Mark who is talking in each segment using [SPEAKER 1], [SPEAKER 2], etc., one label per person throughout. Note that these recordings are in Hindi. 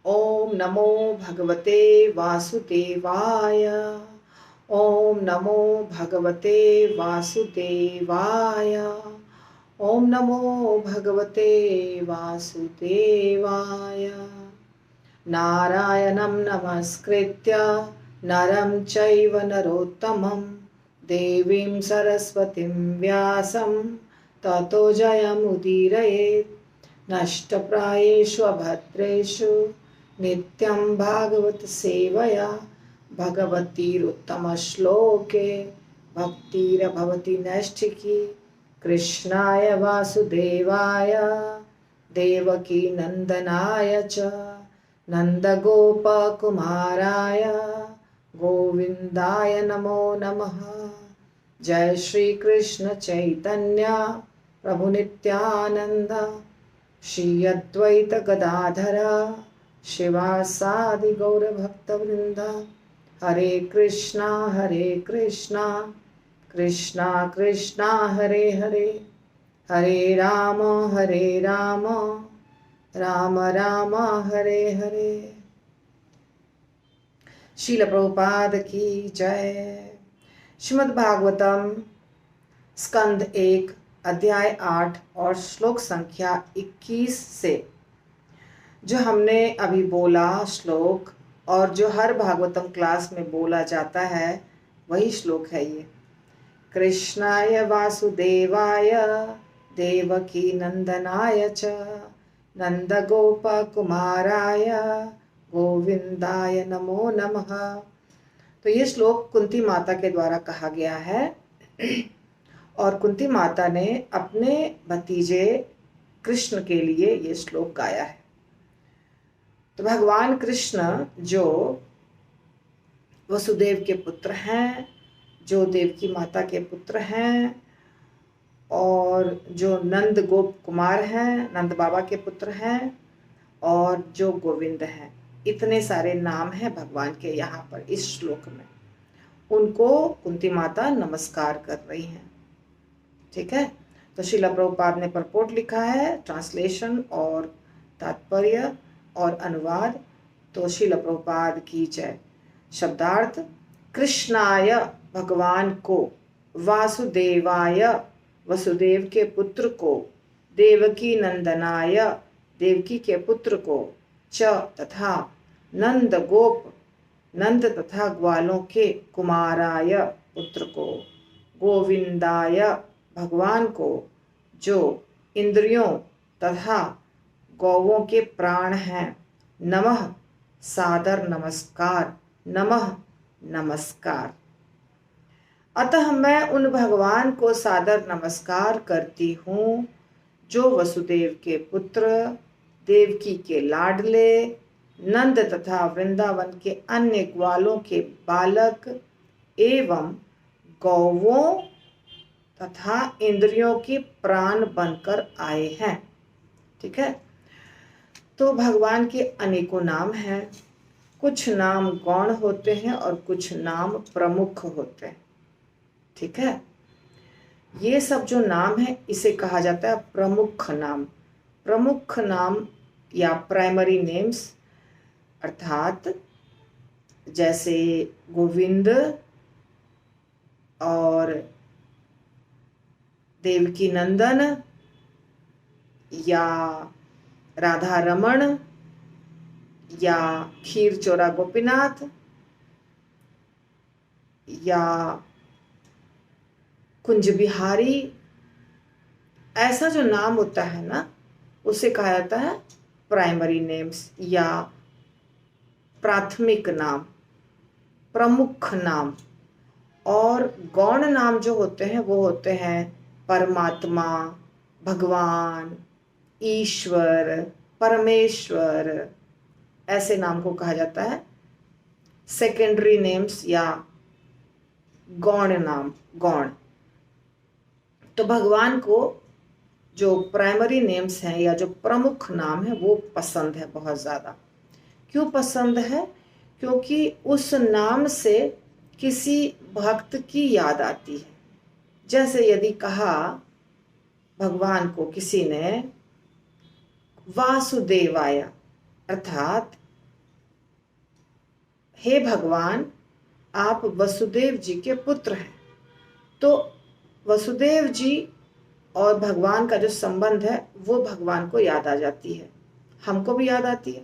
[SPEAKER 1] ओम नमो भगवते वासुदेवाय। ओम नमो भगवते वासुदेवाय। ओम नमो भगवते वासुदेवाय। नारायणं नमस्कृत्य नरं चैव नरोत्तमं देवीं सरस्वतीं व्यासं ततो जयमुदीरयेत्। नष्टप्रायेषु अभद्रेषु नित्यं भागवत सेवया भगवतीरुत्तमश्लोके भक्तिर्भवति नैष्ठिकी। कृष्णाय वासुदेवाय देवकी नंदनाय च नंदगोपकुमाराय गोविंदाय नमो नमः। जय श्री कृष्ण चैतन्य प्रभु नित्यानंद श्री अद्वैत गदाधर शिवासादि गौर भक्तवृंद। हरे कृष्णा कृष्णा कृष्णा हरे हरे, हरे राम राम राम हरे हरे। श्रील प्रभुपाद की जय। श्रीमद् भागवतम स्कंद 1 अध्याय 8 और श्लोक संख्या 21 से जो हमने अभी बोला श्लोक, और जो हर भागवतम क्लास में बोला जाता है वही श्लोक है ये। कृष्णाय वासुदेवाय देवकी नंदनाय च नंदगोपकुमाराय गोविंदाय नमो नमः। तो ये श्लोक कुंती माता के द्वारा कहा गया है और कुंती माता ने अपने भतीजे कृष्ण के लिए ये श्लोक गाया है। तो भगवान कृष्ण जो वसुदेव के पुत्र हैं, जो देवकी माता के पुत्र हैं, और जो नंद गोप कुमार हैं, नंद बाबा के पुत्र हैं, और जो गोविंद हैं, इतने सारे नाम हैं भगवान के यहाँ पर इस श्लोक में। उनको कुंती माता नमस्कार कर रही हैं। ठीक है। तो श्रील प्रभुपाद ने परपोर्ट लिखा है, ट्रांसलेशन और तात्पर्य और अनुवाद। तो श्रील प्रभुपाद की जय। शब्दार्थ: कृष्णाय भगवान को, वासुदेवाय वसुदेव के पुत्र को, देवकी नंदनाय देवकी के पुत्र को, च तथा नंद गोप नंद तथा ग्वालों के कुमाराय पुत्र को, गोविंदाय भगवान को जो इंद्रियों तथा गौवों के प्राण हैं, नमः सादर नमस्कार, नमः नमस्कार। अतः मैं उन भगवान को सादर नमस्कार करती हूँ जो वसुदेव के पुत्र, देवकी के लाडले, नंद तथा वृंदावन के अन्य ग्वालों के बालक एवं गौवों तथा इंद्रियों के प्राण बनकर आए हैं। ठीक है। तो भगवान के अनेकों नाम हैं। कुछ नाम गौण होते हैं और कुछ नाम प्रमुख होते हैं। ठीक है। ये सब जो नाम है इसे कहा जाता है प्रमुख नाम। प्रमुख नाम या प्राइमरी नेम्स, अर्थात जैसे गोविंद और देवकी नंदन या राधा रमण या खीर चोरा गोपीनाथ या कुंज बिहारी, ऐसा जो नाम होता है ना, उसे कहा जाता है प्राइमरी नेम्स या प्राथमिक नाम, प्रमुख नाम। और गौण नाम जो होते हैं वो होते हैं परमात्मा, भगवान, ईश्वर, परमेश्वर, ऐसे नाम को कहा जाता है सेकेंडरी नेम्स या गौण नाम, गौण। तो भगवान को जो प्राइमरी नेम्स हैं या जो प्रमुख नाम है वो पसंद है बहुत ज़्यादा। क्यों पसंद है? क्योंकि उस नाम से किसी भक्त की याद आती है। जैसे यदि कहा भगवान को किसी ने वासुदेवाय, अर्थात हे भगवान, आप वसुदेव जी के पुत्र हैं। तो वसुदेव जी और भगवान का जो संबंध है वो भगवान को याद आ जाती है, हमको भी याद आती है।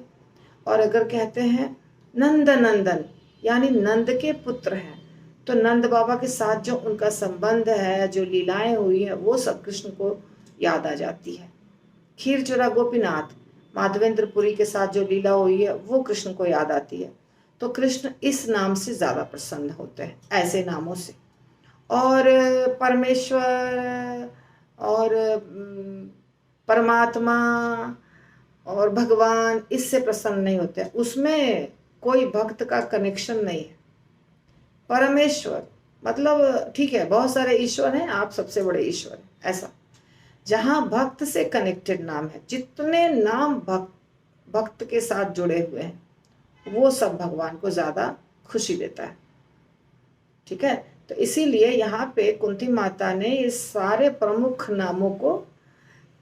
[SPEAKER 1] और अगर कहते हैं नंद नंदन, यानी नंद के पुत्र हैं, तो नंद बाबा के साथ जो उनका संबंध है, जो लीलाएं हुई है, वो सब कृष्ण को याद आ जाती है। खीरचोरा गोपीनाथ, माधवेंद्रपुरी के साथ जो लीला हुई है वो कृष्ण को याद आती है। तो कृष्ण इस नाम से ज्यादा प्रसन्न होते हैं, ऐसे नामों से। और परमेश्वर और परमात्मा और भगवान इससे प्रसन्न नहीं होते, उसमें कोई भक्त का कनेक्शन नहीं है। परमेश्वर मतलब ठीक है, बहुत सारे ईश्वर हैं, आप सबसे बड़े ईश्वर हैं, ऐसा। जहां भक्त से कनेक्टेड नाम है, जितने नाम भक्त के साथ जुड़े हुए हैं, वो सब भगवान को ज्यादा खुशी देता है। ठीक है, तो इसीलिए यहाँ पे कुंती माता ने इस सारे प्रमुख नामों को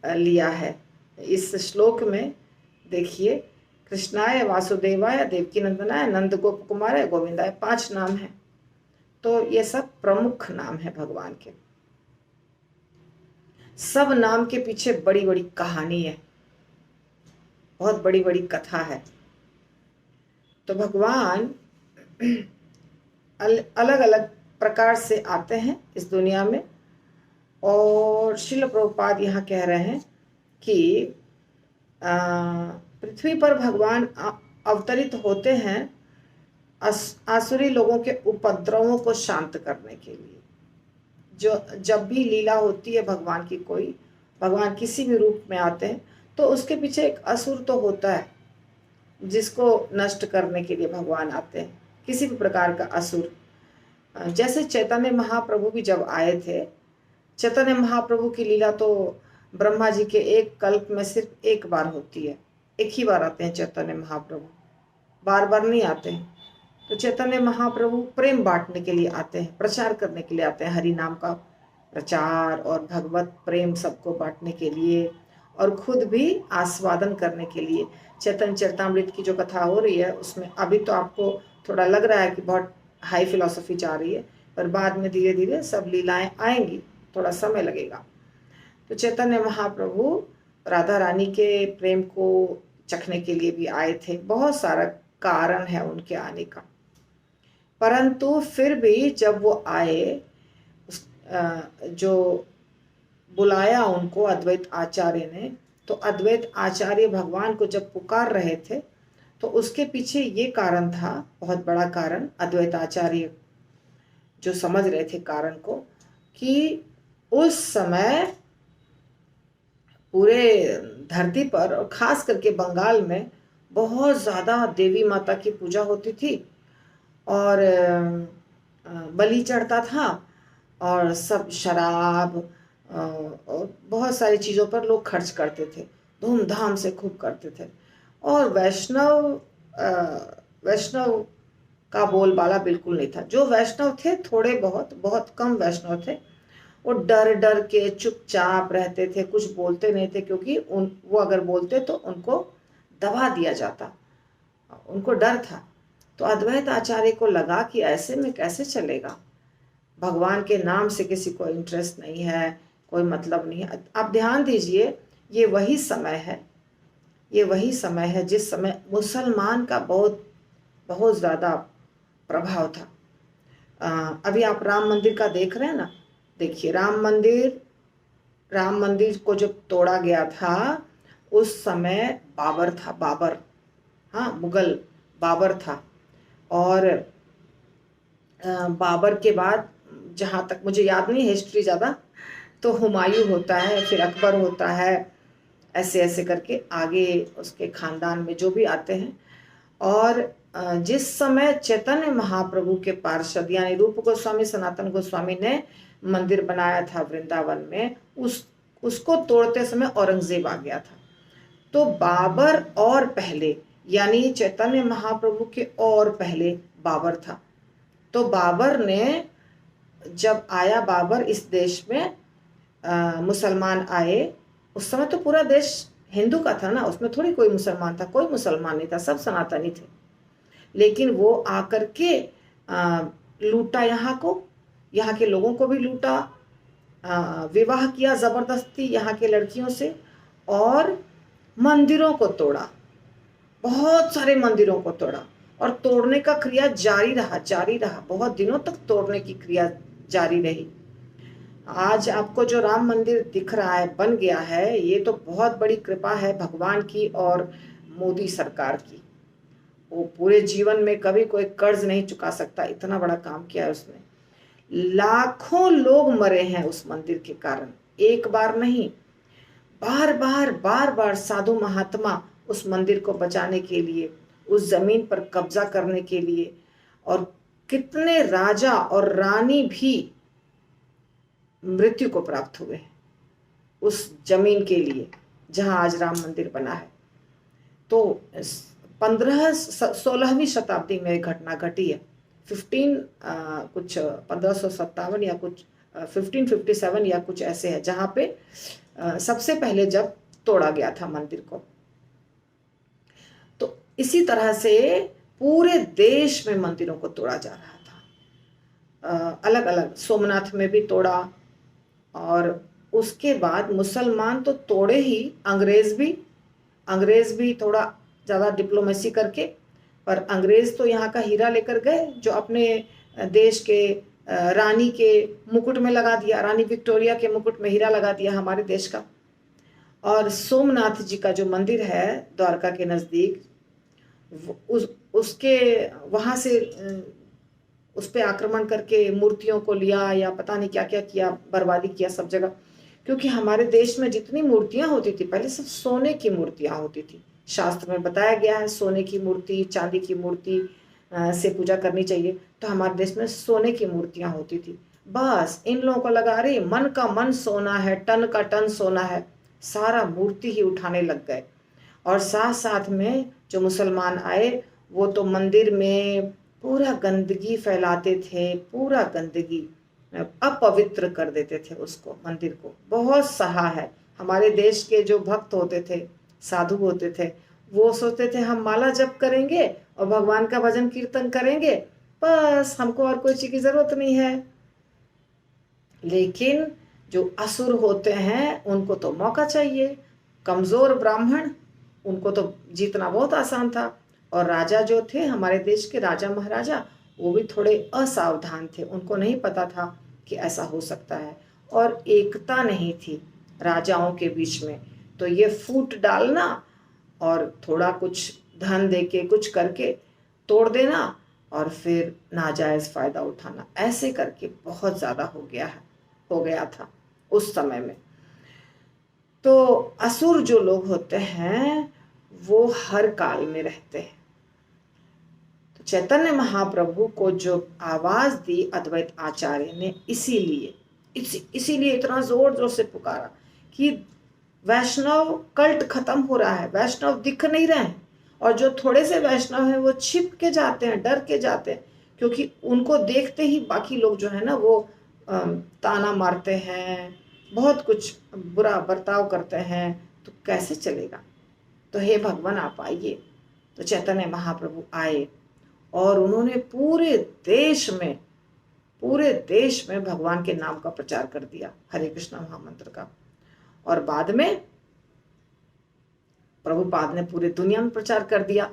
[SPEAKER 1] लिया है। इस श्लोक में देखिए, कृष्णाय, वासुदेवाय, देवकी नंदनाय, नंद गोप कुमाराय, गोविंदाय, 5 नाम हैं। तो ये सब प्रमुख नाम है भगवान के। सब नाम के पीछे बड़ी बड़ी कहानी है, बहुत बड़ी बड़ी कथा है। तो भगवान अलग अलग प्रकार से आते हैं इस दुनिया में। और श्रील प्रभुपाद यहाँ कह रहे हैं कि पृथ्वी पर भगवान अवतरित होते हैं आसुरी लोगों के उपद्रवों को शांत करने के लिए। जो जब भी लीला होती है भगवान की, कोई भगवान किसी भी रूप में आते हैं, तो उसके पीछे एक असुर तो होता है जिसको नष्ट करने के लिए भगवान आते हैं, किसी भी प्रकार का असुर। जैसे चैतन्य महाप्रभु भी जब आए थे, चैतन्य महाप्रभु की लीला तो ब्रह्मा जी के एक कल्प में सिर्फ एक बार होती है, एक ही बार आते हैं चैतन्य महाप्रभु, बार बार नहीं आते हैं। तो चैतन्य महाप्रभु प्रेम बांटने के लिए आते हैं, प्रचार करने के लिए आते हैं, हरि नाम का प्रचार और भगवत प्रेम सबको बांटने के लिए, और खुद भी आस्वादन करने के लिए। चैतन्य चरितामृत की जो कथा हो रही है उसमें अभी तो आपको थोड़ा लग रहा है कि बहुत हाई फिलॉसफी जा रही है, पर बाद में धीरे धीरे सब लीलाएं आएंगी, थोड़ा समय लगेगा। तो चैतन्य महाप्रभु राधा रानी के प्रेम को चखने के लिए भी आए थे, बहुत सारा कारण है उनके आने का। परंतु फिर भी जब वो आए, जो बुलाया उनको अद्वैत आचार्य ने, तो अद्वैत आचार्य भगवान को जब पुकार रहे थे, तो उसके पीछे ये कारण था, बहुत बड़ा कारण। अद्वैत आचार्य जो समझ रहे थे कारण को, कि उस समय पूरे धरती पर और खास करके बंगाल में बहुत ज़्यादा देवी माता की पूजा होती थी, और बलि चढ़ता था, और सब शराब और बहुत सारी चीज़ों पर लोग खर्च करते थे, धूमधाम से खूब करते थे। और वैष्णव का बोलबाला बिल्कुल नहीं था। जो वैष्णव थे, थोड़े बहुत कम वैष्णव थे, वो डर डर के चुपचाप रहते थे, कुछ बोलते नहीं थे, क्योंकि वो अगर बोलते तो उनको दबा दिया जाता, उनको डर था। तो अद्वैत आचार्य को लगा कि ऐसे में कैसे चलेगा, भगवान के नाम से किसी को इंटरेस्ट नहीं है, कोई मतलब नहीं है। आप ध्यान दीजिए, ये वही समय है जिस समय मुसलमान का बहुत ज़्यादा प्रभाव था। अभी आप राम मंदिर का देख रहे हैं ना, देखिए राम मंदिर को जब तोड़ा गया था, उस समय बाबर था, बाबर, हाँ, मुगल बाबर था। और बाबर के बाद, जहाँ तक मुझे याद नहीं हिस्ट्री ज़्यादा, तो हुमायूं होता है, फिर अकबर होता है, ऐसे ऐसे करके आगे उसके खानदान में जो भी आते हैं। और जिस समय चैतन्य महाप्रभु के पार्षद यानी रूप गोस्वामी, सनातन गोस्वामी ने मंदिर बनाया था वृंदावन में, उसको तोड़ते समय औरंगजेब आ गया था। तो बाबर और पहले, यानी चैतन्य महाप्रभु के और पहले बाबर था। तो बाबर ने जब आया, बाबर इस देश में मुसलमान आए, उस समय तो पूरा देश हिंदू का था ना, उसमें थोड़ी कोई मुसलमान था, कोई मुसलमान नहीं था, सब सनातनी थे। लेकिन वो आकर के लूटा यहाँ के लोगों को भी लूटा, विवाह किया ज़बरदस्ती यहाँ के लड़कियों से, और मंदिरों को तोड़ा, बहुत सारे मंदिरों को तोड़ा, और तोड़ने का क्रिया जारी रहा, बहुत दिनों तक तोड़ने की क्रिया जारी रही। आज आपको जो राम मंदिर दिख रहा है, बन गया है, ये तो बहुत बड़ी कृपा है भगवान की और मोदी सरकार की। वो पूरे जीवन में कभी कोई कर्ज नहीं चुका सकता, इतना बड़ा काम किया है उसने। लाखों लोग मरे हैं उस मंदिर के कारण, एक बार नहीं, बार बार साधु महात्मा उस मंदिर को बचाने के लिए, उस जमीन पर कब्जा करने के लिए, और कितने राजा और रानी भी मृत्यु को प्राप्त हुए उस जमीन के लिए जहां आज राम मंदिर बना है। तो 16वीं शताब्दी में एक घटना घटी है, 1557 या कुछ 1557 या कुछ ऐसे है, जहां पे सबसे पहले जब तोड़ा गया था मंदिर को। तो इसी तरह से पूरे देश में मंदिरों को तोड़ा जा रहा था, अलग अलग, सोमनाथ में भी तोड़ा, और उसके बाद मुसलमान तो तोड़े ही, अंग्रेज भी थोड़ा ज़्यादा डिप्लोमेसी करके, पर अंग्रेज तो यहाँ का हीरा लेकर गए जो अपने देश के रानी के मुकुट में लगा दिया, रानी विक्टोरिया के मुकुट में हीरा लगा दिया हमारे देश का। और सोमनाथ जी का जो मंदिर है द्वारका के नज़दीक, उसके वहाँ से उस पर आक्रमण करके मूर्तियों को लिया, या पता नहीं क्या क्या किया, बर्बादी किया सब जगह। क्योंकि हमारे देश में जितनी मूर्तियां होती थी पहले, सब सोने की मूर्तियां होती थी। शास्त्र में बताया गया है सोने की मूर्ति, चांदी की मूर्ति से पूजा करनी चाहिए। तो हमारे देश में सोने की मूर्तियां होती थी। बस इन लोगों को लगा रही मन का मन सोना है, टन का टन सोना है, सारा मूर्ति ही उठाने लग गए। और साथ साथ में जो मुसलमान आए वो तो मंदिर में पूरा गंदगी फैलाते थे, पूरा गंदगी, अपवित्र कर देते थे उसको, मंदिर को। बहुत सहा है। हमारे देश के जो भक्त होते थे, साधु होते थे, वो सोचते थे हम माला जप करेंगे और भगवान का भजन कीर्तन करेंगे, बस हमको और कोई चीज की जरूरत नहीं है। लेकिन जो असुर होते हैं उनको तो मौका चाहिए, कमजोर ब्राह्मण, उनको तो जीतना बहुत आसान था। और राजा जो थे हमारे देश के, राजा महाराजा, वो भी थोड़े असावधान थे, उनको नहीं पता था कि ऐसा हो सकता है, और एकता नहीं थी राजाओं के बीच में। तो ये फूट डालना और थोड़ा कुछ धन देके कुछ करके तोड़ देना, और फिर नाजायज फायदा उठाना, ऐसे करके बहुत ज्यादा हो गया था उस समय में। तो असुर जो लोग होते हैं वो हर काल में रहते हैं। तो चैतन्य महाप्रभु को जो आवाज दी अद्वैत आचार्य ने, इसीलिए इतना जोर जोर से पुकारा कि वैष्णव कल्ट खत्म हो रहा है, वैष्णव दिख नहीं रहे हैं, और जो थोड़े से वैष्णव हैं वो छिप के जाते हैं, डर के जाते हैं, क्योंकि उनको देखते ही बाकी लोग जो है ना वो ताना मारते हैं, बहुत कुछ बुरा बर्ताव करते हैं, तो कैसे चलेगा। तो हे भगवान आप आइए। तो चैतन्य महाप्रभु आए और उन्होंने पूरे देश में भगवान के नाम का प्रचार कर दिया, हरे कृष्णा महामंत्र का। और बाद में प्रभुपाद ने पूरी दुनिया में प्रचार कर दिया।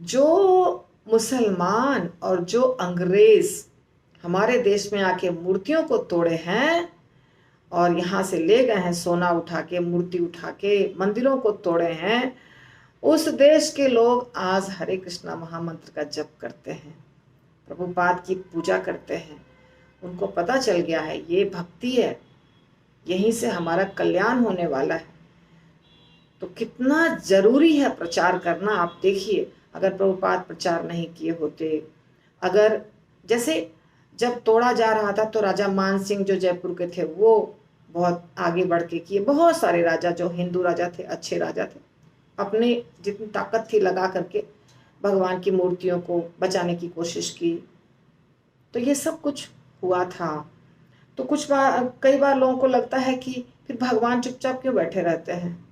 [SPEAKER 1] जो मुसलमान और जो अंग्रेज हमारे देश में आके मूर्तियों को तोड़े हैं और यहाँ से ले गए हैं सोना उठा के, मूर्ति उठा के, मंदिरों को तोड़े हैं, उस देश के लोग आज हरे कृष्णा महामंत्र का जप करते हैं, प्रभुपाद की पूजा करते हैं। उनको पता चल गया है ये भक्ति है, यहीं से हमारा कल्याण होने वाला है। तो कितना जरूरी है प्रचार करना। आप देखिए, अगर प्रभुपाद प्रचार नहीं किए होते, अगर जैसे जब तोड़ा जा रहा था तो राजा मान सिंह जो जयपुर के थे वो बहुत आगे बढ़ के किए, बहुत सारे राजा जो हिंदू राजा थे, अच्छे राजा थे, अपने जितनी ताकत थी लगा करके भगवान की मूर्तियों को बचाने की कोशिश की। तो ये सब कुछ हुआ था। तो कई बार लोगों को लगता है कि फिर भगवान चुपचाप क्यों बैठे रहते हैं,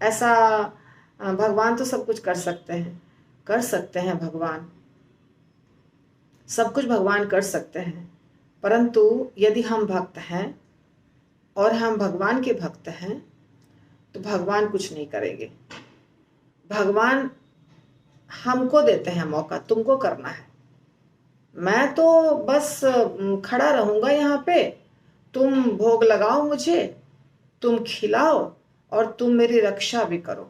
[SPEAKER 1] ऐसा भगवान तो सब कुछ कर सकते हैं। कर सकते हैं भगवान, सब कुछ भगवान कर सकते हैं, परंतु यदि हम भक्त हैं और हम भगवान के भक्त हैं तो भगवान कुछ नहीं करेंगे। भगवान हमको देते हैं मौका, तुमको करना है। मैं तो बस खड़ा रहूंगा यहाँ पे, तुम भोग लगाओ मुझे, तुम खिलाओ और तुम मेरी रक्षा भी करो।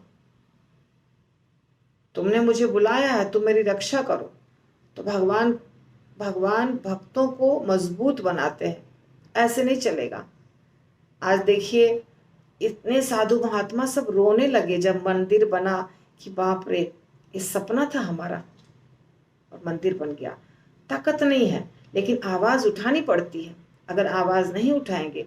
[SPEAKER 1] तुमने मुझे बुलाया है, तुम मेरी रक्षा करो। तो भगवान भक्तों को मजबूत बनाते हैं, ऐसे नहीं चलेगा। आज देखिए इतने साधु महात्मा सब रोने लगे जब मंदिर बना कि बाप रे, ये सपना था हमारा और मंदिर बन गया। ताकत नहीं है, लेकिन आवाज उठानी पड़ती है। अगर आवाज नहीं उठाएंगे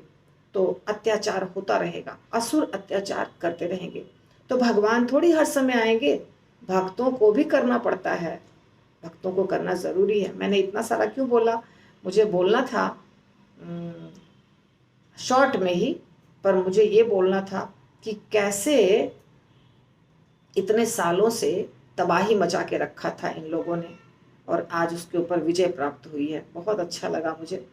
[SPEAKER 1] तो अत्याचार होता रहेगा, असुर अत्याचार करते रहेंगे। तो भगवान थोड़ी हर समय आएंगे, भक्तों को भी करना पड़ता है, भक्तों को करना जरूरी है। मैंने इतना सारा क्यों बोला, मुझे बोलना था शॉर्ट में ही, पर मुझे ये बोलना था कि कैसे इतने सालों से तबाही मचा के रखा था इन लोगों ने और आज उसके ऊपर विजय प्राप्त हुई है। बहुत अच्छा लगा मुझे,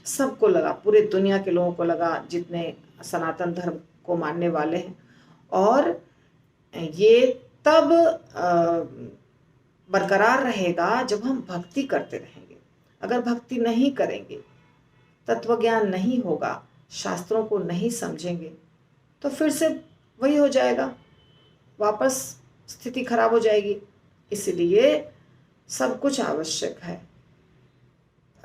[SPEAKER 1] सबको लगा, पूरे दुनिया के लोगों को लगा जितने सनातन धर्म को मानने वाले हैं। और ये तब बरकरार रहेगा जब हम भक्ति करते रहेंगे। अगर भक्ति नहीं करेंगे, तत्व ज्ञान नहीं होगा, शास्त्रों को नहीं समझेंगे, तो फिर से वही हो जाएगा, वापस स्थिति खराब हो जाएगी। इसलिए सब कुछ आवश्यक है।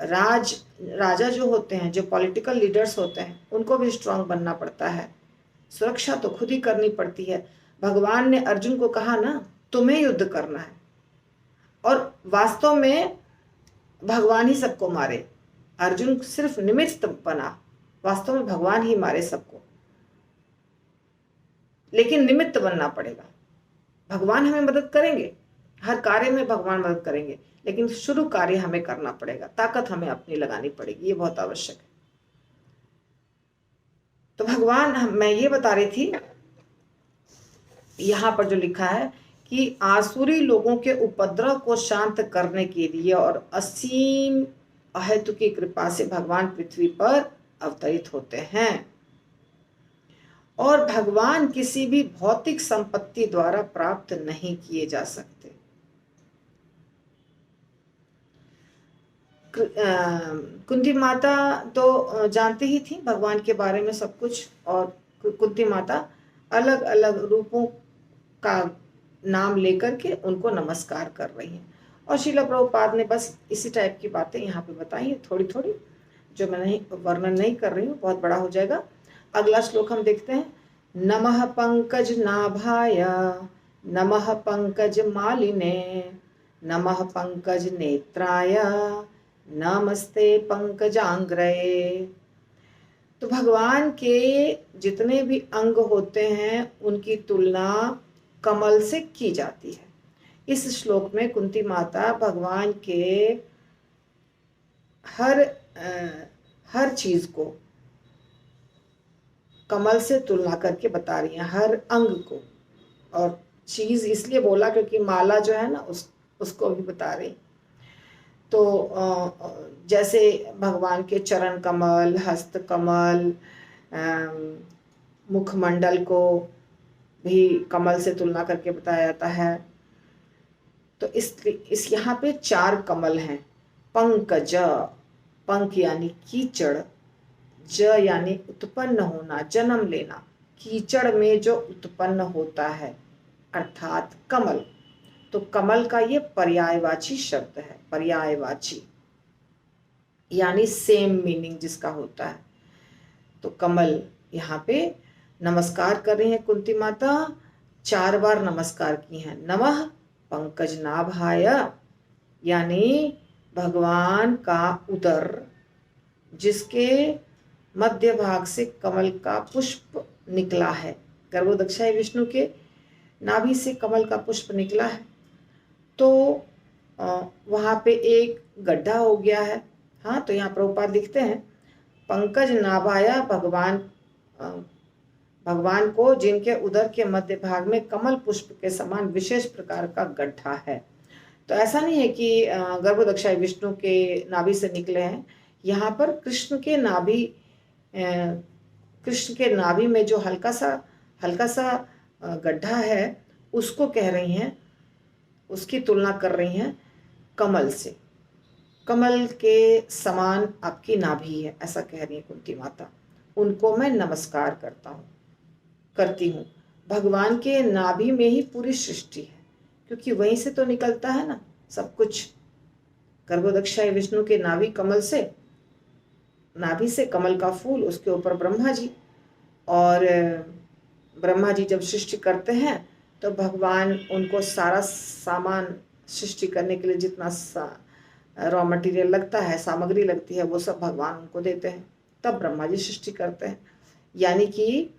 [SPEAKER 1] राजा जो होते हैं, जो पॉलिटिकल लीडर्स होते हैं, उनको भी स्ट्रांग बनना पड़ता है। सुरक्षा तो खुद ही करनी पड़ती है। भगवान ने अर्जुन को कहा ना, तुम्हें युद्ध करना है, और वास्तव में भगवान ही सबको मारे। अर्जुन सिर्फ निमित्त बना, वास्तव में भगवान ही मारे सबको, लेकिन निमित्त बनना पड़ेगा। भगवान हमें मदद करेंगे, हर कार्य में भगवान मदद करेंगे, लेकिन शुरू कार्य हमें करना पड़ेगा, ताकत हमें अपनी लगानी पड़ेगी, ये बहुत आवश्यक है। तो भगवान, मैं ये बता रही थी, यहां पर जो लिखा है कि आसुरी लोगों के उपद्रव को शांत करने के लिए और असीम अहेतु की कृपा से भगवान पृथ्वी पर अवतरित होते हैं। और भगवान किसी भी भौतिक संपत्ति द्वारा प्राप्त नहीं किए जा सकते। कुंती माता तो जानती ही थी भगवान के बारे में सब कुछ, और कुंती माता अलग अलग रूपों का नाम लेकर के उनको नमस्कार कर रही हैं। और श्रील प्रभुपाद ने बस इसी टाइप की बातें यहाँ पे बताई हैं, थोड़ी थोड़ी, जो मैं नहीं वर्णन नहीं कर रही हूँ, बहुत बड़ा हो जाएगा। अगला श्लोक हम देखते हैं। नमः पंकज नाभाय नमः पंकज मालिने नमः पंकज नेत्राय नमस्ते पंकजांग्रये। तो भगवान के जितने भी अंग होते हैं उनकी तुलना कमल से की जाती है। इस श्लोक में कुंती माता भगवान के हर चीज को कमल से तुलना करके बता रही हैं, हर अंग को। और चीज इसलिए बोला क्योंकि माला जो है ना उसको भी बता रही। तो जैसे भगवान के चरण कमल, हस्त कमल, मुखमंडल को भी कमल से तुलना करके बताया जाता है। तो इस यहाँ पे 4 कमल हैं। पंकज, पंक यानी कीचड़, ज यानी उत्पन्न होना, जन्म लेना, कीचड़ में जो उत्पन्न होता है अर्थात कमल। तो कमल का ये पर्यायवाची शब्द है, पर्यायवाची यानी सेम मीनिंग जिसका होता है। तो कमल यहाँ पे नमस्कार कर रही हैं कुंती माता, 4 बार नमस्कार की हैं। नमः पंकज नाभाय यानी भगवान का उदर, जिसके मध्य भाग से कमल का पुष्प निकला है। गर्भोदक्षाय विष्णु के नाभि से कमल का पुष्प निकला है, तो वहाँ पे एक गड्ढा हो गया है। हाँ, तो यहाँ प्रभुपाद लिखते हैं पंकज नाभाया, भगवान को जिनके उदर के मध्य भाग में कमल पुष्प के समान विशेष प्रकार का गड्ढा है। तो ऐसा नहीं है कि गर्भोदक्षाई विष्णु के नाभि से निकले हैं। यहाँ पर कृष्ण के नाभि में जो हल्का सा गड्ढा है उसको कह रही हैं, उसकी तुलना कर रही हैं कमल से। कमल के समान आपकी नाभि है, ऐसा कह रही है कुंती माता। उनको मैं नमस्कार करती हूँ। भगवान के नाभि में ही पूरी सृष्टि है, क्योंकि वहीं से तो निकलता है ना सब कुछ। गर्भोदक्षाई विष्णु के नाभि से कमल का फूल, उसके ऊपर ब्रह्मा जी, और ब्रह्मा जी जब सृष्टि करते हैं तो भगवान उनको सारा सामान सृष्टि करने के लिए जितना रॉ मटेरियल लगता है, सामग्री लगती है, वो सब भगवान उनको देते हैं, तब ब्रह्मा जी सृष्टि करते हैं। यानी कि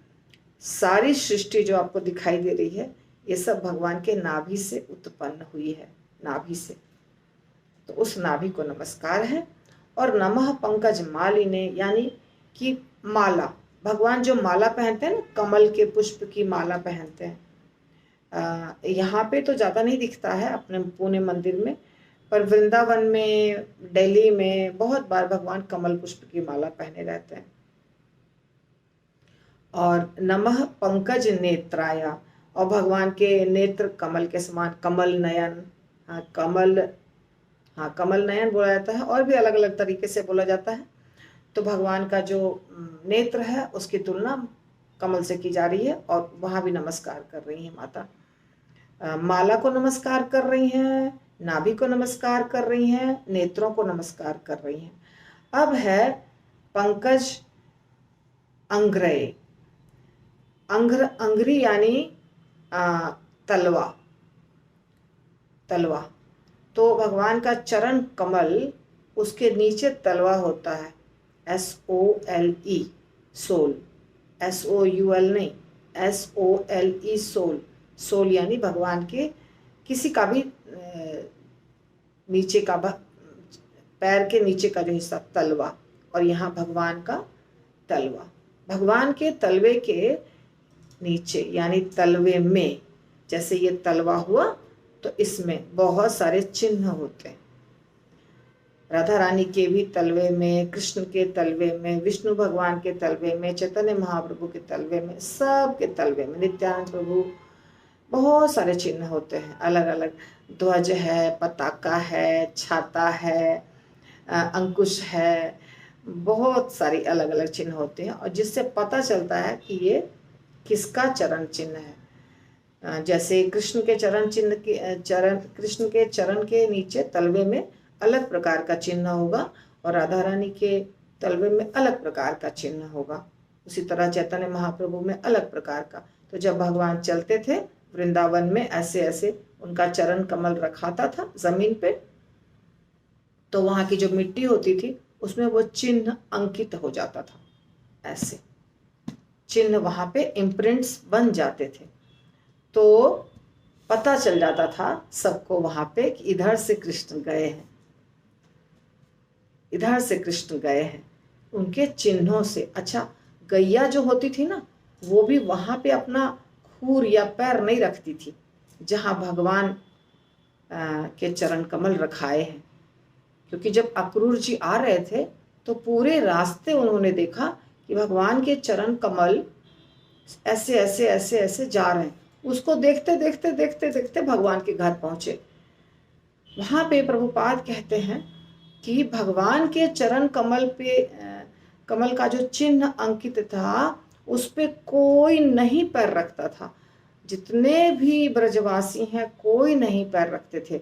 [SPEAKER 1] सारी सृष्टि जो आपको दिखाई दे रही है ये सब भगवान के नाभि से उत्पन्न हुई है, नाभि से। तो उस नाभि को नमस्कार है। और नमः पंकज मालिने, यानी कि माला, भगवान जो माला पहनते हैं ना, कमल के पुष्प की माला पहनते हैं। यहाँ पे तो ज़्यादा नहीं दिखता है अपने पुणे मंदिर में, पर वृंदावन में, दिल्ली में बहुत बार भगवान कमल पुष्प की माला पहने रहते हैं। और नमः पंकज नेत्राया, और भगवान के नेत्र कमल के समान, कमल नयन, कमल नयन बोला जाता है, और भी अलग अलग तरीके से बोला जाता है। तो भगवान का जो नेत्र है उसकी तुलना कमल से की जा रही है, और वहाँ भी नमस्कार कर रही हैं माता। माला को नमस्कार कर रही हैं, नाभि को नमस्कार कर रही हैं, नेत्रों को नमस्कार कर रही हैं। अब है पंकज अंग्रय। अंग्री यानी तलवा। तो भगवान का चरण कमल, उसके नीचे तलवा होता है, SOLE, सोल, SOUL नहीं, SOLE, सोल यानी भगवान के किसी का भी नीचे का, पैर के नीचे का जो हिस्सा, तलवा, और यहाँ भगवान का तलवा। भगवान के तलवे के नीचे यानी तलवे में, जैसे ये तलवा हुआ तो इसमें बहुत सारे चिन्ह होते हैं। राधा रानी के भी तलवे में, कृष्ण के तलवे में, विष्णु भगवान के तलवे में, चैतन्य महाप्रभु के तलवे में, सब के तलवे में, नित्यानंद प्रभु, बहुत सारे चिन्ह होते हैं अलग अलग। ध्वज है, पताका है, छाता है, अंकुश है, बहुत सारी अलग अलग चिन्ह होते हैं, और जिससे पता चलता है कि ये किसका चरण चिन्ह है। जैसे कृष्ण के चरण के नीचे तलवे में अलग प्रकार का चिन्ह होगा, और राधा रानी के तलवे में अलग प्रकार का चिन्ह होगा। उसी तरह चैतन्य महाप्रभु में अलग प्रकार का। तो जब भगवान चलते थे वृंदावन में, ऐसे ऐसे उनका चरण कमल रखाता था जमीन पे, तो वहां की जो मिट्टी होती थी उसमें वो चिन्ह अंकित हो जाता था। ऐसे चिन्ह वहां पे इम्प्रिंट्स बन जाते थे, तो पता चल जाता था सबको वहां पे कि इधर से कृष्ण गए हैं, इधर से कृष्ण गए हैं, उनके चिन्हों से। अच्छा, गैया जो होती थी ना, वो भी वहां पे अपना खूर या पैर नहीं रखती थी जहां भगवान के चरण कमल रखाए हैं, क्योंकि जब अक्रूर जी आ रहे थे तो पूरे रास्ते उन्होंने देखा कि भगवान के चरण कमल ऐसे ऐसे ऐसे ऐसे जा रहे हैं। उसको देखते देखते देखते देखते भगवान के घर पहुंचे। वहां पे प्रभुपाद कहते हैं कि भगवान के चरण कमल पे कमल का जो चिन्ह अंकित था उस पे कोई नहीं पैर रखता था। जितने भी ब्रजवासी हैं कोई नहीं पैर रखते थे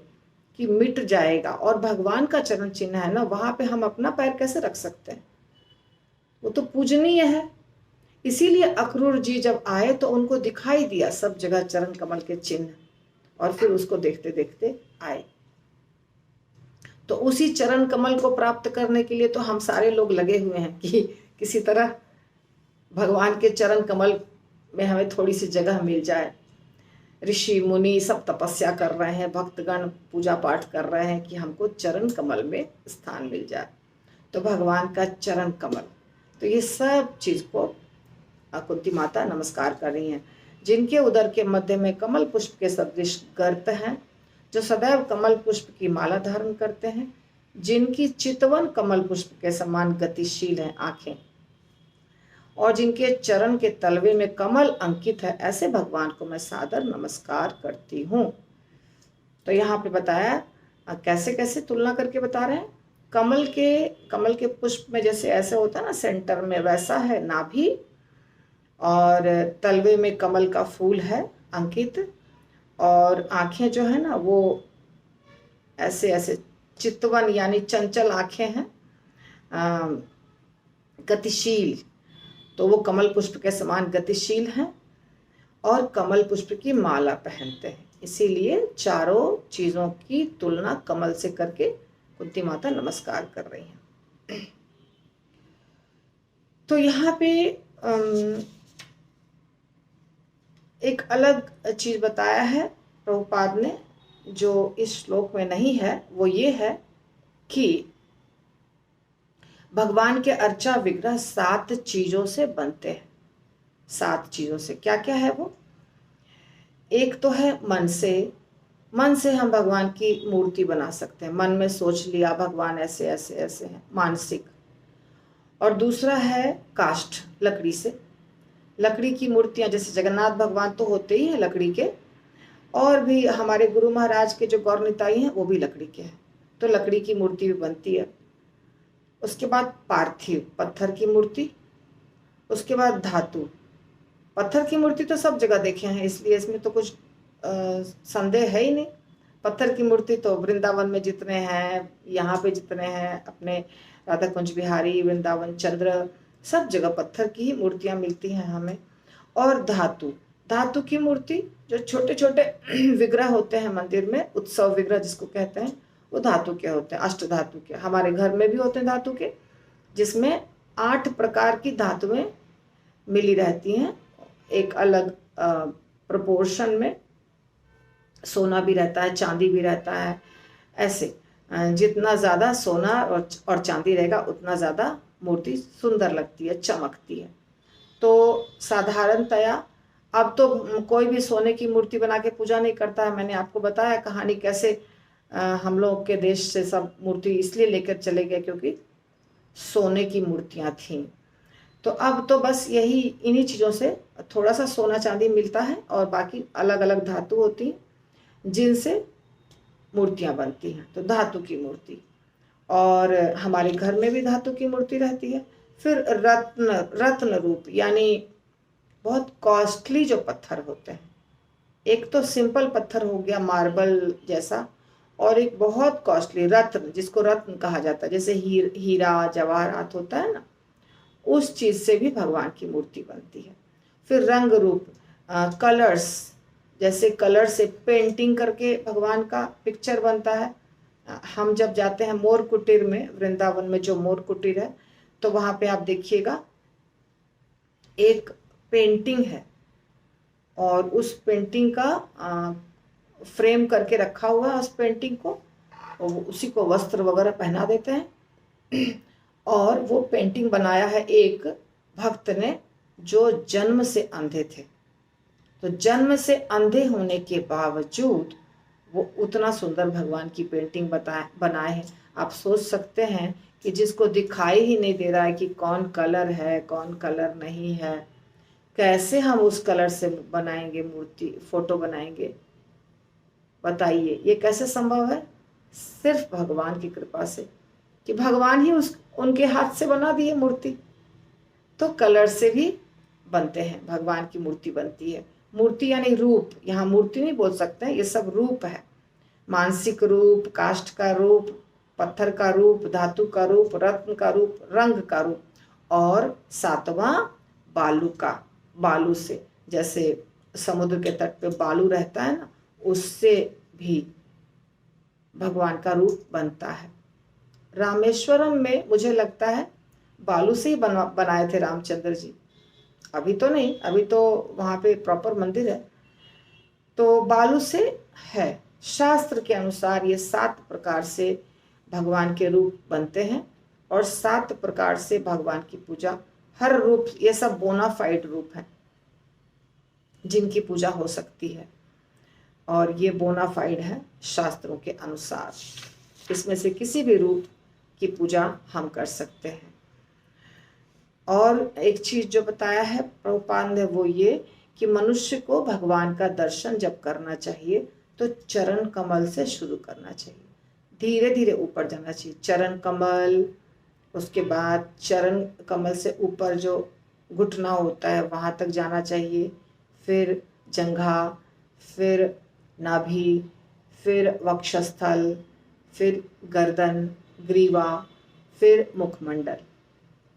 [SPEAKER 1] कि मिट जाएगा, और भगवान का चरण चिन्ह है ना, वहां पे हम अपना पैर कैसे रख सकते हैं, वो तो पूजनीय है। इसीलिए अक्रूर जी जब आए तो उनको दिखाई दिया सब जगह चरण कमल के चिन्ह, और फिर उसको देखते देखते आए। तो उसी चरण कमल को प्राप्त करने के लिए तो हम सारे लोग लगे हुए हैं कि किसी तरह भगवान के चरण कमल में हमें थोड़ी सी जगह मिल जाए। ऋषि मुनि सब तपस्या कर रहे हैं, भक्तगण पूजा पाठ कर रहे हैं कि हमको चरण कमल में स्थान मिल जाए। तो भगवान का चरण कमल, तो ये सब चीज को कुंती माता नमस्कार कर रही हैं। जिनके उदर के मध्य में कमल पुष्प के सदृश गर्त हैं, जो सदैव कमल पुष्प की माला धारण करते हैं, जिनकी चितवन कमल पुष्प के समान गतिशील है आंखें, और जिनके चरण के तलवे में कमल अंकित है, ऐसे भगवान को मैं सादर नमस्कार करती हूँ। तो यहाँ पे बताया कैसे कैसे तुलना करके बता रहे हैं। कमल के पुष्प में जैसे ऐसे होता है ना सेंटर में, वैसा है नाभि, और तलवे में कमल का फूल है अंकित, और आंखें जो है ना वो ऐसे ऐसे चितवन यानी चंचल आंखें हैं, गतिशील, तो वो कमल पुष्प के समान गतिशील हैं, और कमल पुष्प की माला पहनते हैं। इसीलिए चारों चीजों की तुलना कमल से करके कुंती माता नमस्कार कर रही हैं। तो यहाँ पे एक अलग चीज बताया है प्रभुपाद ने, जो इस श्लोक में नहीं है, वो ये है कि भगवान के अर्चा विग्रह 7 चीजों से बनते हैं। 7 चीजों से क्या क्या है वो? एक तो है मन से हम भगवान की मूर्ति बना सकते हैं। मन में सोच लिया भगवान ऐसे ऐसे ऐसे हैं, मानसिक। और दूसरा है काष्ठ, लकड़ी से, लकड़ी की मूर्तियां, जैसे जगन्नाथ भगवान तो होते ही हैं लकड़ी के, और भी हमारे गुरु महाराज के जो गौरनिताई हैं वो भी लकड़ी के हैं, तो लकड़ी की मूर्ति भी बनती है। उसके बाद पार्थिव, पत्थर की मूर्ति। उसके बाद धातु, पत्थर की मूर्ति तो सब जगह देखे हैं, इसलिए इसमें तो कुछ संदेह है ही नहीं। पत्थर की मूर्ति तो वृंदावन में जितने हैं, यहाँ पे जितने हैं, अपने राधा कुंज बिहारी, वृंदावन चंद्र, सब जगह पत्थर की ही मूर्तियां मिलती हैं हमें। और धातु की मूर्ति, जो छोटे छोटे विग्रह होते हैं मंदिर में, उत्सव विग्रह जिसको कहते हैं, वो धातु के होते हैं, अष्ट धातु के। हमारे घर में भी होते हैं धातु के, जिसमें 8 प्रकार की धातुएं मिली रहती हैं, एक अलग प्रोपोर्शन में। सोना भी रहता है, चांदी भी रहता है, ऐसे जितना ज़्यादा सोना और चांदी रहेगा उतना ज़्यादा मूर्ति सुंदर लगती है, चमकती है। तो साधारणतया अब तो कोई भी सोने की मूर्ति बना के पूजा नहीं करता है। मैंने आपको बताया कहानी कैसे हम लोग के देश से सब मूर्ति इसलिए लेकर चले गए क्योंकि सोने की मूर्तियां थीं। तो अब तो बस यही इन्हीं चीज़ों से थोड़ा सा सोना चांदी मिलता है, और बाकी अलग अलग धातु होती हैं जिनसे मूर्तियां बनती हैं। तो धातु की मूर्ति, और हमारे घर में भी धातु की मूर्ति रहती है। फिर रत्न रूप, यानी बहुत कॉस्टली जो पत्थर होते हैं। एक तो सिंपल पत्थर हो गया मार्बल जैसा, और एक बहुत कॉस्टली रत्न, जिसको रत्न कहा जाता है, जैसे हीरा जवाहरात होता है ना, उस चीज से भी भगवान की मूर्ति बनती है। फिर रंग रूप, कलर्स, जैसे कलर से पेंटिंग करके भगवान का पिक्चर बनता है। हम जब जाते हैं मोर कुटीर में, वृंदावन में जो मोर कुटीर है, तो वहां पे आप देखिएगा एक पेंटिंग है, और उस पेंटिंग का फ्रेम करके रखा हुआ है उस पेंटिंग को, और उसी को वस्त्र वगैरह पहना देते हैं। और वो पेंटिंग बनाया है एक भक्त ने जो जन्म से अंधे थे। तो जन्म से अंधे होने के बावजूद वो उतना सुंदर भगवान की पेंटिंग बनाए हैं। आप सोच सकते हैं कि जिसको दिखाई ही नहीं दे रहा है कि कौन कलर है कौन कलर नहीं है, कैसे हम उस कलर से बनाएंगे मूर्ति, फोटो बनाएंगे? बताइए ये कैसे संभव है? सिर्फ भगवान की कृपा से, कि भगवान ही उनके हाथ से बना दिए मूर्ति। तो कलर से भी बनते हैं, भगवान की मूर्ति बनती है। मूर्ति यानी रूप, यहाँ मूर्ति नहीं बोल सकते हैं, ये सब रूप है। मानसिक रूप, काष्ठ का रूप, पत्थर का रूप, धातु का रूप, रत्न का रूप, रंग का रूप, और 7वां बालू से, जैसे समुद्र के तट पे बालू रहता है ना, उससे भी भगवान का रूप बनता है। रामेश्वरम में मुझे लगता है बालू से ही बनाए थे रामचंद्र जी। अभी तो नहीं, अभी तो वहाँ पे प्रॉपर मंदिर है, तो बालू से है। शास्त्र के अनुसार ये 7 प्रकार से भगवान के रूप बनते हैं, और 7 प्रकार से भगवान की पूजा, हर रूप, ये सब बोनाफाइड रूप हैं जिनकी पूजा हो सकती है। और ये बोनाफाइड है शास्त्रों के अनुसार। इसमें से किसी भी रूप की पूजा हम कर सकते हैं। और एक चीज जो बताया है प्रभुपाद ने वो ये कि मनुष्य को भगवान का दर्शन जब करना चाहिए तो चरण कमल से शुरू करना चाहिए, धीरे धीरे ऊपर जाना चाहिए। चरण कमल, उसके बाद चरण कमल से ऊपर जो घुटना होता है वहाँ तक जाना चाहिए, फिर जंघा, फिर नाभि, फिर वक्षस्थल, फिर गर्दन, ग्रीवा, फिर मुखमंडल,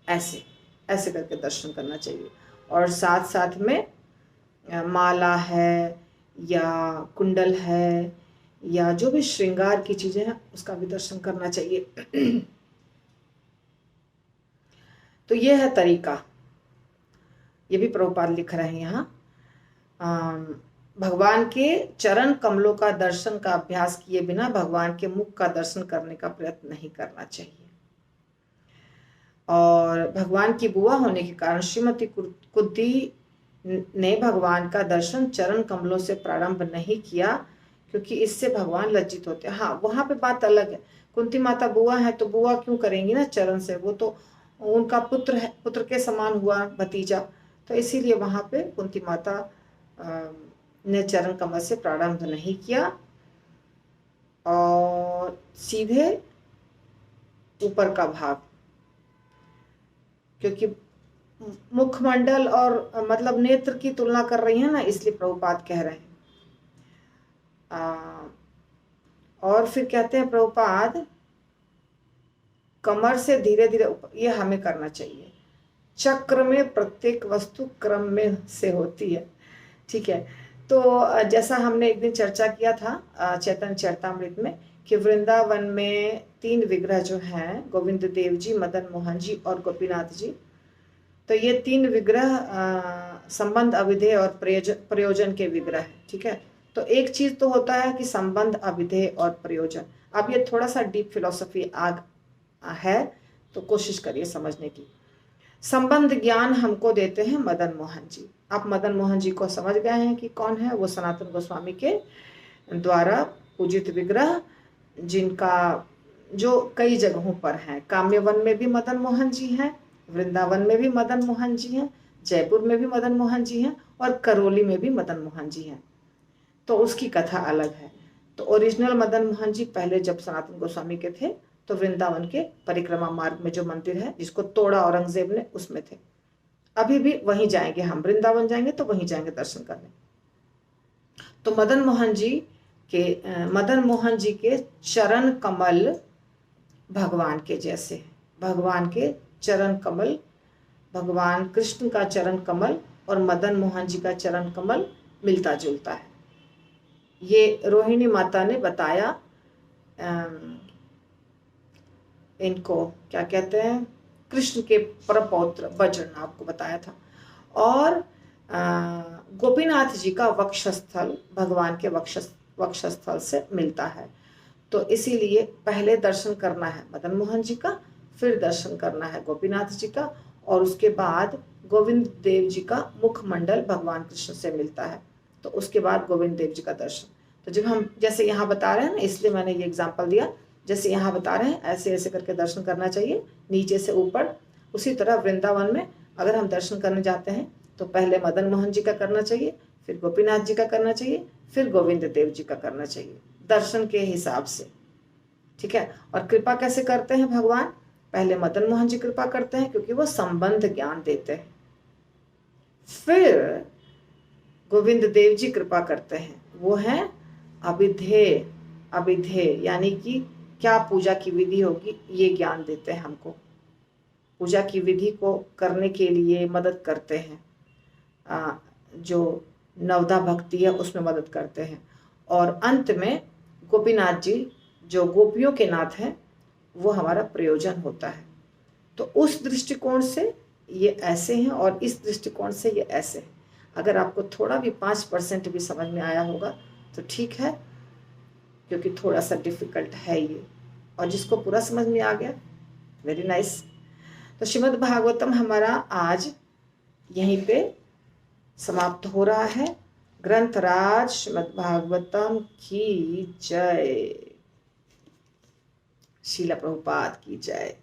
[SPEAKER 1] ऐसे ऐसे करके दर्शन करना चाहिए। और साथ साथ में माला है या कुंडल है या जो भी श्रृंगार की चीजें हैं उसका भी दर्शन करना चाहिए। तो ये है तरीका, ये भी प्रभुपाद लिख रहे हैं यहाँ। भगवान के चरण कमलों का दर्शन का अभ्यास किए बिना भगवान के मुख का दर्शन करने का प्रयत्न नहीं करना चाहिए। और भगवान की बुआ होने के कारण श्रीमती कुंती ने भगवान का दर्शन चरण कमलों से प्रारंभ नहीं किया क्योंकि इससे भगवान लज्जित होते हैं। हाँ, वहां पे बात अलग है, कुंती माता बुआ है तो बुआ क्यों करेंगी ना चरण से, वो तो उनका पुत्र है, पुत्र के समान हुआ भतीजा, तो इसीलिए वहां पे कुंती माता ने चरण कमल से प्रारंभ नहीं किया और सीधे ऊपर का भाग, क्योंकि मुखमंडल और मतलब नेत्र की तुलना कर रही है ना, इसलिए प्रभुपाद कह रहे हैं। और फिर कहते हैं प्रभुपाद कमर से धीरे धीरे ऊपर, ये हमें करना चाहिए। चक्र में प्रत्येक वस्तु क्रम में से होती है, ठीक है। तो जैसा हमने एक दिन चर्चा किया था चैतन्य चरितामृत में कि वृंदावन में 3 विग्रह जो हैं, गोविंद देव जी, मदन मोहन जी और गोपीनाथ जी, तो ये 3 विग्रह संबंध, अविधेय और प्रयोजन के विग्रह है, ठीक है। तो एक चीज तो होता है कि संबंध, अविधेय और प्रयोजन। अब ये थोड़ा सा डीप फिलोसफी है तो कोशिश करिए समझने की। संबंध ज्ञान हमको देते हैं मदन मोहन जी। आप मदन मोहन जी को समझ गए हैं कि कौन है, वो सनातन गोस्वामी के द्वारा पूजित विग्रह, जिनका जो कई जगहों पर हैं। काम्यवन में भी मदन मोहन जी हैं, वृंदावन में भी मदन मोहन जी हैं, जयपुर में भी मदन मोहन जी हैं और करौली में भी मदन मोहन जी हैं। तो उसकी कथा अलग है। तो ओरिजिनल मदन मोहन जी पहले जब सनातन गोस्वामी के थे तो वृंदावन के परिक्रमा मार्ग में जो मंदिर है जिसको तोड़ा औरंगजेब ने, उसमें थे। अभी भी वहीं जाएंगे हम, वृंदावन जाएंगे तो वहीं जाएंगे दर्शन करने। तो मदन मोहन जी के चरण कमल भगवान के जैसे हैं। भगवान के चरण कमल, भगवान कृष्ण का चरण कमल और मदन मोहन जी का चरण कमल मिलता जुलता है। ये रोहिणी माता ने बताया, इनको क्या कहते हैं, कृष्ण के परपौत्र वज्रनाभ को बताया था। और गोपीनाथ जी का वक्षस्थल भगवान के वक्षस्थल से मिलता है। तो इसीलिए पहले दर्शन करना है मदन मोहन जी का, फिर दर्शन करना है गोपीनाथ जी का, और उसके बाद गोविंद देव जी का मुखमंडल भगवान कृष्ण से मिलता है, तो उसके बाद गोविंद देव जी का दर्शन। तो जब हम जैसे यहाँ बता रहे हैं ना, इसलिए मैंने ये एग्जाम्पल दिया, जैसे यहाँ बता रहे हैं ऐसे ऐसे करके दर्शन करना चाहिए नीचे से ऊपर। उसी तरह वृंदावन में अगर हम दर्शन करने जाते हैं तो पहले मदन मोहन जी का करना चाहिए, फिर गोपीनाथ जी का करना चाहिए, फिर गोविंद देव जी का करना चाहिए, दर्शन के हिसाब से, ठीक है। और कृपा कैसे करते हैं भगवान, पहले मदन मोहन जी कृपा करते हैं क्योंकि वो संबंध ज्ञान देते हैं, फिर गोविंद देव जी कृपा करते हैं, वो है अविधेय। अविधेय यानी कि क्या पूजा की विधि होगी ये ज्ञान देते हैं हमको, पूजा की विधि को करने के लिए मदद करते हैं, जो नवदा भक्ति है उसमें मदद करते हैं। और अंत में गोपीनाथ जी जो गोपियों के नाथ हैं वो हमारा प्रयोजन होता है। तो उस दृष्टिकोण से ये ऐसे हैं और इस दृष्टिकोण से ये ऐसे हैं। अगर आपको थोड़ा भी 5% भी समझ में आया होगा तो ठीक है, क्योंकि थोड़ा सा डिफिकल्ट है ये, और जिसको पूरा समझ में आ गया वेरी नाइस। तो श्रीमद् भागवतम हमारा आज यहीं पे समाप्त हो रहा है। ग्रंथराज श्रीमद्भागवतम की जय। शीला प्रभुपाद की जय।